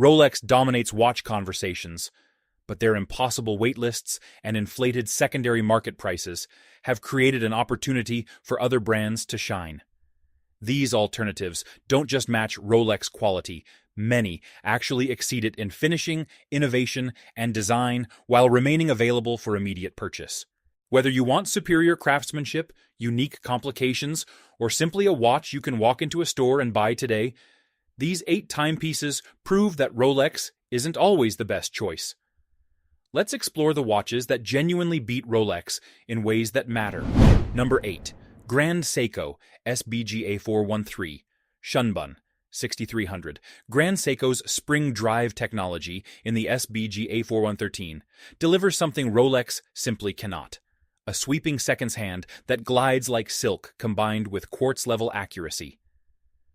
Rolex dominates watch conversations, but their impossible waitlists and inflated secondary market prices have created an opportunity for other brands to shine. These alternatives don't just match Rolex quality, many actually exceed it in finishing, innovation, and design while remaining available for immediate purchase. Whether you want superior craftsmanship, unique complications, or simply a watch you can walk into a store and buy today, these 8 timepieces prove that Rolex isn't always the best choice. Let's explore the watches that genuinely beat Rolex in ways that matter. Number 8. Grand Seiko SBG A413 Shunbun 6300. Grand Seiko's spring drive technology in the SBG A4113 delivers something Rolex simply cannot. A sweeping seconds hand that glides like silk combined with quartz-level accuracy.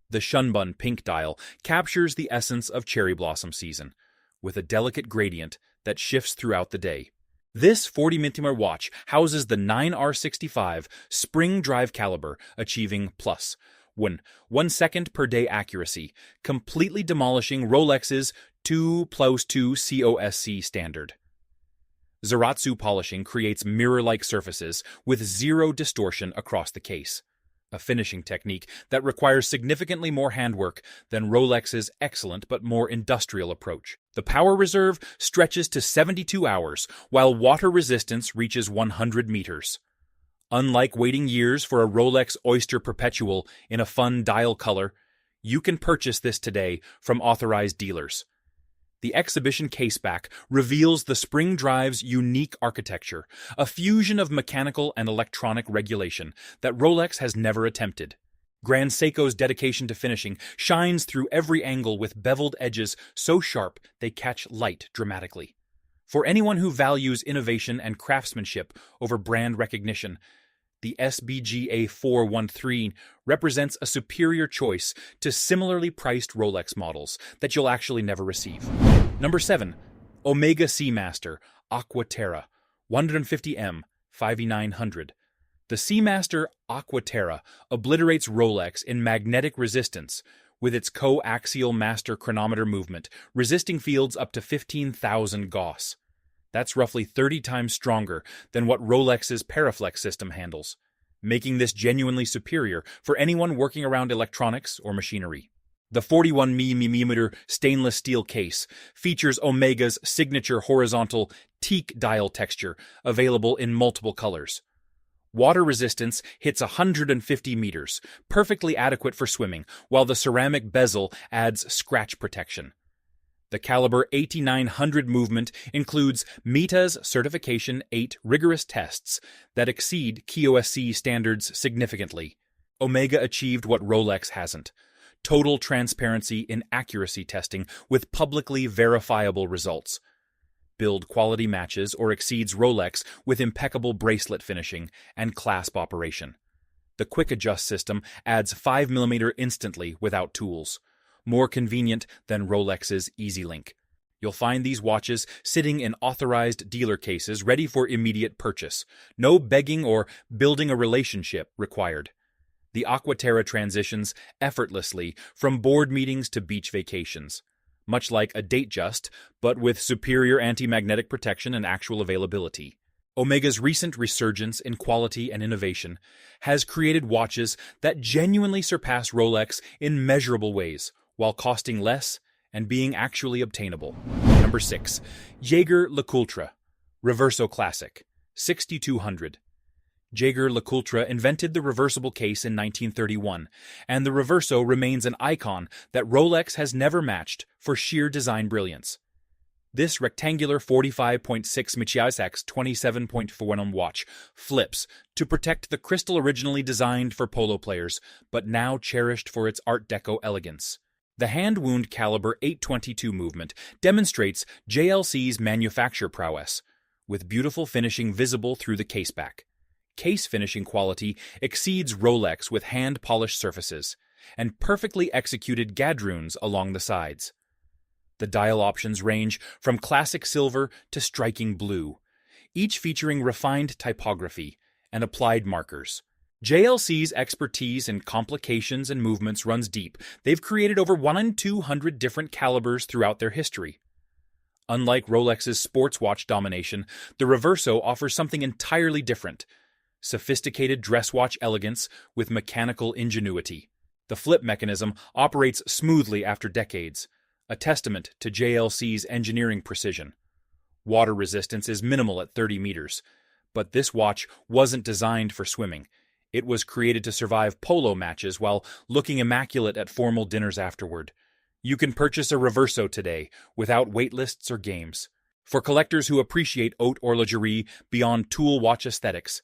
The Shunbun pink dial captures the essence of cherry blossom season, with a delicate gradient that shifts throughout the day. This 40mm watch houses the 9R65 spring drive caliber, achieving plus 1 second per day accuracy, completely demolishing Rolex's 2+2 COSC standard. Zaratsu polishing creates mirror-like surfaces with zero distortion across the case, a finishing technique that requires significantly more handwork than Rolex's excellent but more industrial approach. The power reserve stretches to 72 hours, while water resistance reaches 100 meters. Unlike waiting years for a Rolex Oyster Perpetual in a fun dial color, you can purchase this today from authorized dealers. The exhibition caseback reveals the spring drive's unique architecture, a fusion of mechanical and electronic regulation that Rolex has never attempted. Grand Seiko's dedication to finishing shines through every angle with beveled edges so sharp they catch light dramatically. For anyone who values innovation and craftsmanship over brand recognition, the SBG A413 represents a superior choice to similarly priced Rolex models that you'll actually never receive. Number 7. Omega Seamaster Aqua Terra 150M 5E900. The Seamaster Aqua Terra obliterates Rolex in magnetic resistance with its coaxial master chronometer movement, resisting fields up to 15,000 Gauss. That's roughly 30 times stronger than what Rolex's Paraflex system handles, making this genuinely superior for anyone working around electronics or machinery. The 41mm stainless steel case features Omega's signature horizontal teak dial texture, available in multiple colors. Water resistance hits 150 meters, perfectly adequate for swimming, while the ceramic bezel adds scratch protection. The caliber 8900 movement includes META's Certification 8 rigorous tests that exceed QOSC standards significantly. Omega achieved what Rolex hasn't: total transparency in accuracy testing with publicly verifiable results. Build quality matches or exceeds Rolex with impeccable bracelet finishing and clasp operation. The quick adjust system adds 5mm instantly without tools, more convenient than Rolex's EasyLink. You'll find these watches sitting in authorized dealer cases ready for immediate purchase. No begging or building a relationship required. The Aqua Terra transitions effortlessly from board meetings to beach vacations, much like a Datejust, but with superior anti-magnetic protection and actual availability. Omega's recent resurgence in quality and innovation has created watches that genuinely surpass Rolex in measurable ways, while costing less and being actually obtainable. Number 6. Jaeger-LeCoultre Reverso Classic 6200. Jaeger-LeCoultre invented the reversible case in 1931, and the Reverso remains an icon that Rolex has never matched for sheer design brilliance. This rectangular 45.6 X 27.4 watch flips to protect the crystal originally designed for polo players, but now cherished for its Art Deco elegance. The hand-wound caliber 822 movement demonstrates JLC's manufacture prowess, with beautiful finishing visible through the caseback. Case finishing quality exceeds Rolex with hand-polished surfaces, and perfectly executed gadroons along the sides. The dial options range from classic silver to striking blue, each featuring refined typography and applied markers. JLC's expertise in complications and movements runs deep. They've created over 1,200 different calibers throughout their history. Unlike Rolex's sports watch domination, the Reverso offers something entirely different: sophisticated dress watch elegance with mechanical ingenuity. The flip mechanism operates smoothly after decades, a testament to JLC's engineering precision. Water resistance is minimal at 30 meters, but this watch wasn't designed for swimming. It was created to survive polo matches while looking immaculate at formal dinners afterward. You can purchase a Reverso today without waitlists or games. For collectors who appreciate haute horlogerie beyond tool watch aesthetics,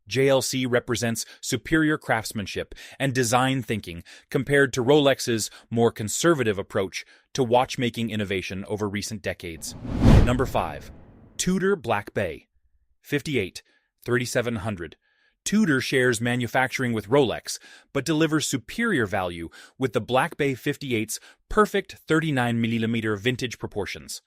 JLC represents superior craftsmanship and design thinking compared to Rolex's more conservative approach to watchmaking innovation over recent decades. Number 5. Tudor Black Bay. 58, 3700. Tudor shares manufacturing with Rolex, but delivers superior value with the Black Bay 58's perfect 39mm vintage proportions.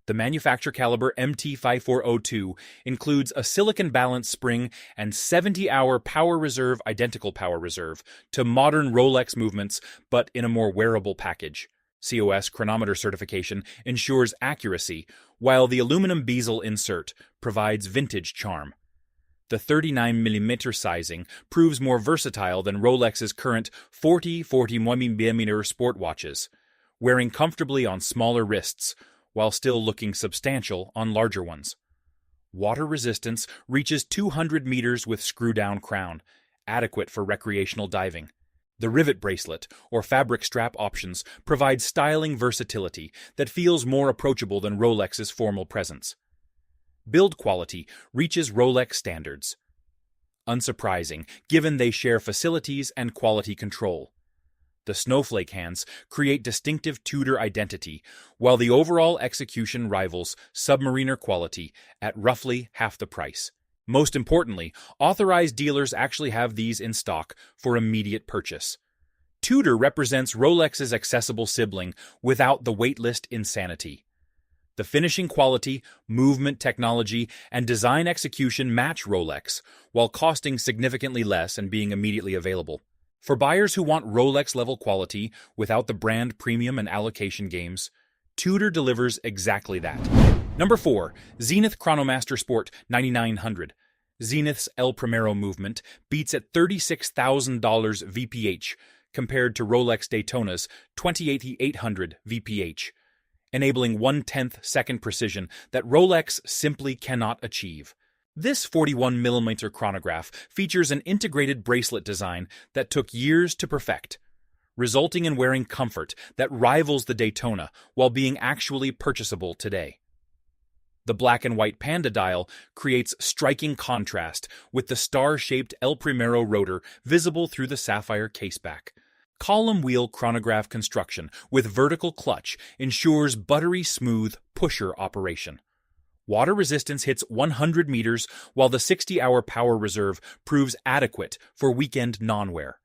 The manufacture caliber MT5402 includes a silicon balance spring and 70-hour power reserve identical power reserve to modern Rolex movements, but in a more wearable package. COS chronometer certification ensures accuracy, while the aluminum bezel insert provides vintage charm. The 39mm sizing proves more versatile than Rolex's current 40-41mm sport watches, wearing comfortably on smaller wrists, while still looking substantial on larger ones. Water resistance reaches 200 meters with screw-down crown, adequate for recreational diving. The rivet bracelet or fabric strap options provide styling versatility that feels more approachable than Rolex's formal presence. Build quality reaches Rolex standards. Unsurprising, given they share facilities and quality control. The snowflake hands create distinctive Tudor identity, while the overall execution rivals Submariner quality at roughly half the price. Most importantly, authorized dealers actually have these in stock for immediate purchase. Tudor represents Rolex's accessible sibling without the waitlist insanity. The finishing quality, movement technology, and design execution match Rolex, while costing significantly less and being immediately available. For buyers who want Rolex-level quality without the brand premium and allocation games, Tudor delivers exactly that. Number 4. Zenith Chronomaster Sport 9900. Zenith's El Primero movement beats at $36,000 VPH compared to Rolex Daytona's 28,800 VPH, enabling 1/10 second precision that Rolex simply cannot achieve. This 41mm chronograph features an integrated bracelet design that took years to perfect, resulting in wearing comfort that rivals the Daytona while being actually purchasable today. The black and white Panda dial creates striking contrast with the star-shaped El Primero rotor visible through the sapphire caseback. Column wheel chronograph construction with vertical clutch ensures buttery smooth pusher operation. Water resistance hits 100 meters, while the 60-hour power reserve proves adequate for weekend non-wear.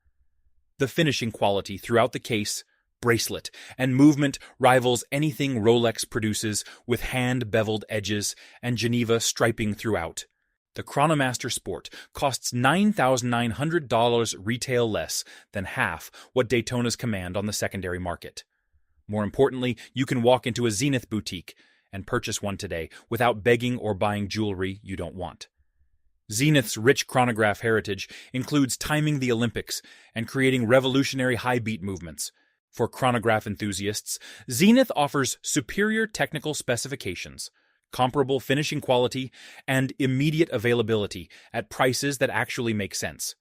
The finishing quality throughout the case, bracelet, and movement rivals anything Rolex produces, with hand-beveled edges and Geneva striping throughout. The Chronomaster Sport costs $9,900 retail less than half what Daytonas command on the secondary market. More importantly, you can walk into a Zenith boutique and purchase one today without begging or buying jewelry you don't want. Zenith's rich chronograph heritage includes timing the Olympics and creating revolutionary high-beat movements. For chronograph enthusiasts, Zenith offers superior technical specifications, comparable finishing quality, and immediate availability at prices that actually make sense.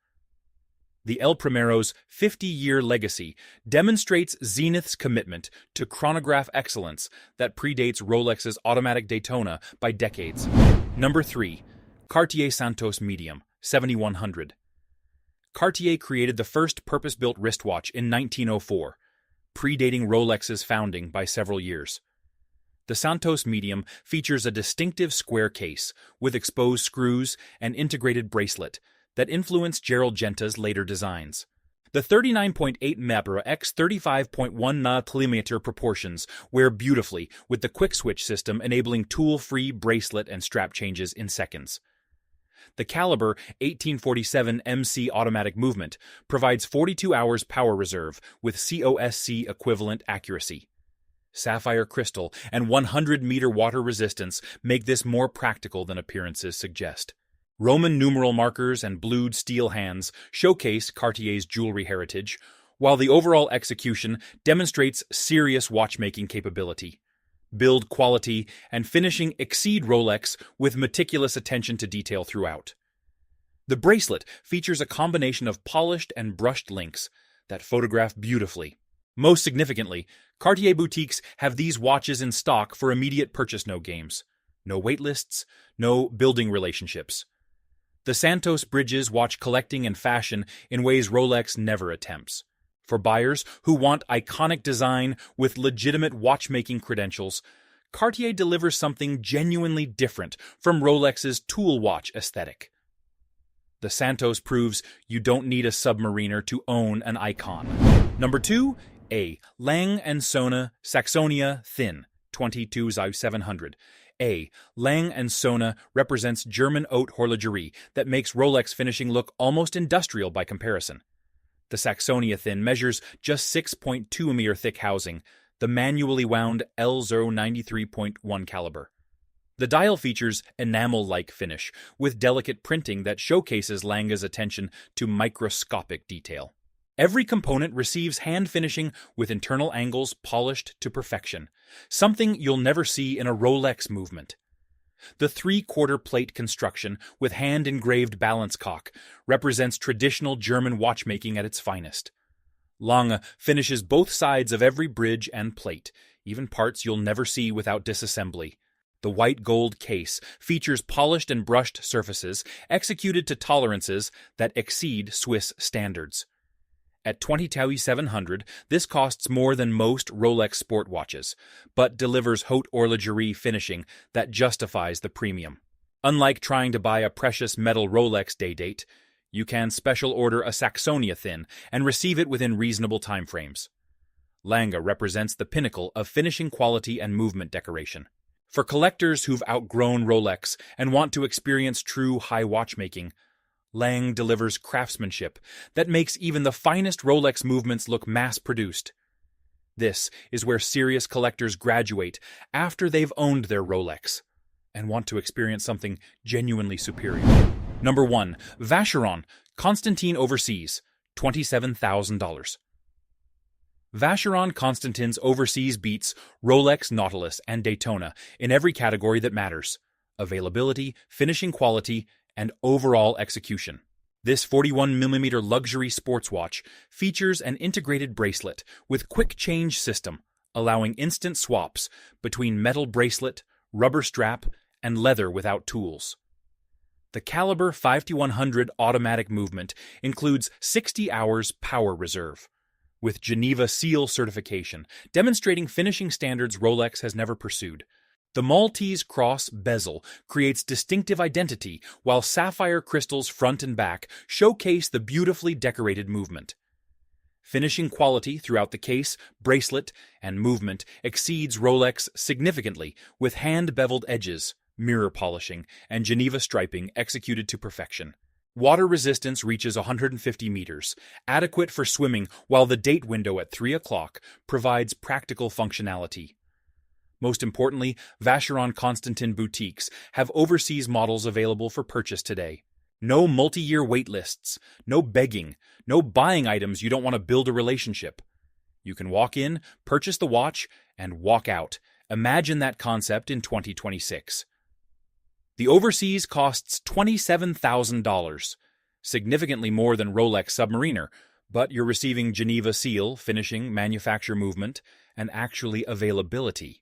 The El Primero's 50-year legacy demonstrates Zenith's commitment to chronograph excellence that predates Rolex's automatic Daytona by decades. Number 3. Cartier Santos Medium 7100. Cartier created the first purpose-built wristwatch in 1904, predating Rolex's founding by several years. The Santos Medium features a distinctive square case with exposed screws and integrated bracelet that influenced Gerald Genta's later designs. The 39.8 mm x 35.1 mm proportions wear beautifully with the quick switch system enabling tool-free bracelet and strap changes in seconds. The caliber 1847 MC automatic movement provides 42 hours power reserve with COSC equivalent accuracy. Sapphire crystal and 100-meter water resistance make this more practical than appearances suggest. Roman numeral markers and blued steel hands showcase Cartier's jewelry heritage, while the overall execution demonstrates serious watchmaking capability. Build quality and finishing exceed Rolex with meticulous attention to detail throughout. The bracelet features a combination of polished and brushed links that photograph beautifully. Most significantly, Cartier boutiques have these watches in stock for immediate purchase. No games, no waitlists, no building relationships. The Santos bridges watch collecting and fashion in ways Rolex never attempts. For buyers who want iconic design with legitimate watchmaking credentials, Cartier delivers something genuinely different from Rolex's tool watch aesthetic. The Santos proves you don't need a submariner to own an icon. Number 2. A. Lange & Söhne Saxonia Thin 22/700. A. Lange & Söhne represents German haute horlogerie that makes Rolex finishing look almost industrial by comparison. The Saxonia Thin measures just 6.2 mm thick housing, the manually wound L093.1 caliber. The dial features enamel-like finish, with delicate printing that showcases Lange's attention to microscopic detail. Every component receives hand finishing with internal angles polished to perfection, something you'll never see in a Rolex movement. The 3/4 plate construction with hand-engraved balance cock represents traditional German watchmaking at its finest. Lange finishes both sides of every bridge and plate, even parts you'll never see without disassembly. The white gold case features polished and brushed surfaces executed to tolerances that exceed Swiss standards. At 20,700, this costs more than most Rolex sport watches, but delivers haute horlogerie finishing that justifies the premium. Unlike trying to buy a precious metal Rolex day-date, you can special order a Saxonia Thin and receive it within reasonable timeframes. Lange represents the pinnacle of finishing quality and movement decoration. For collectors who've outgrown Rolex and want to experience true high watchmaking, Lange delivers craftsmanship that makes even the finest Rolex movements look mass-produced. This is where serious collectors graduate after they've owned their Rolex and want to experience something genuinely superior. Number 1. Vacheron Constantin Overseas, $27,000. Vacheron Constantin's Overseas beats Rolex, Nautilus, and Daytona in every category that matters: availability, finishing quality, and overall execution. This 41mm luxury sports watch features an integrated bracelet with quick change system, allowing instant swaps between metal bracelet, rubber strap, and leather without tools. The caliber 5100 automatic movement includes 60 hours power reserve, with Geneva Seal certification, demonstrating finishing standards Rolex has never pursued. The Maltese cross bezel creates distinctive identity, while sapphire crystals front and back showcase the beautifully decorated movement. Finishing quality throughout the case, bracelet, and movement exceeds Rolex significantly, with hand-beveled edges, mirror polishing, and Geneva striping executed to perfection. Water resistance reaches 150 meters, adequate for swimming, while the date window at 3 o'clock provides practical functionality. Most importantly, Vacheron Constantin boutiques have overseas models available for purchase today. No multi-year wait lists, no begging, no buying items you don't want to build a relationship. You can walk in, purchase the watch, and walk out. Imagine that concept in 2026. The Overseas costs $27,000, significantly more than Rolex Submariner, but you're receiving Geneva Seal, finishing, manufacture movement, and actually availability.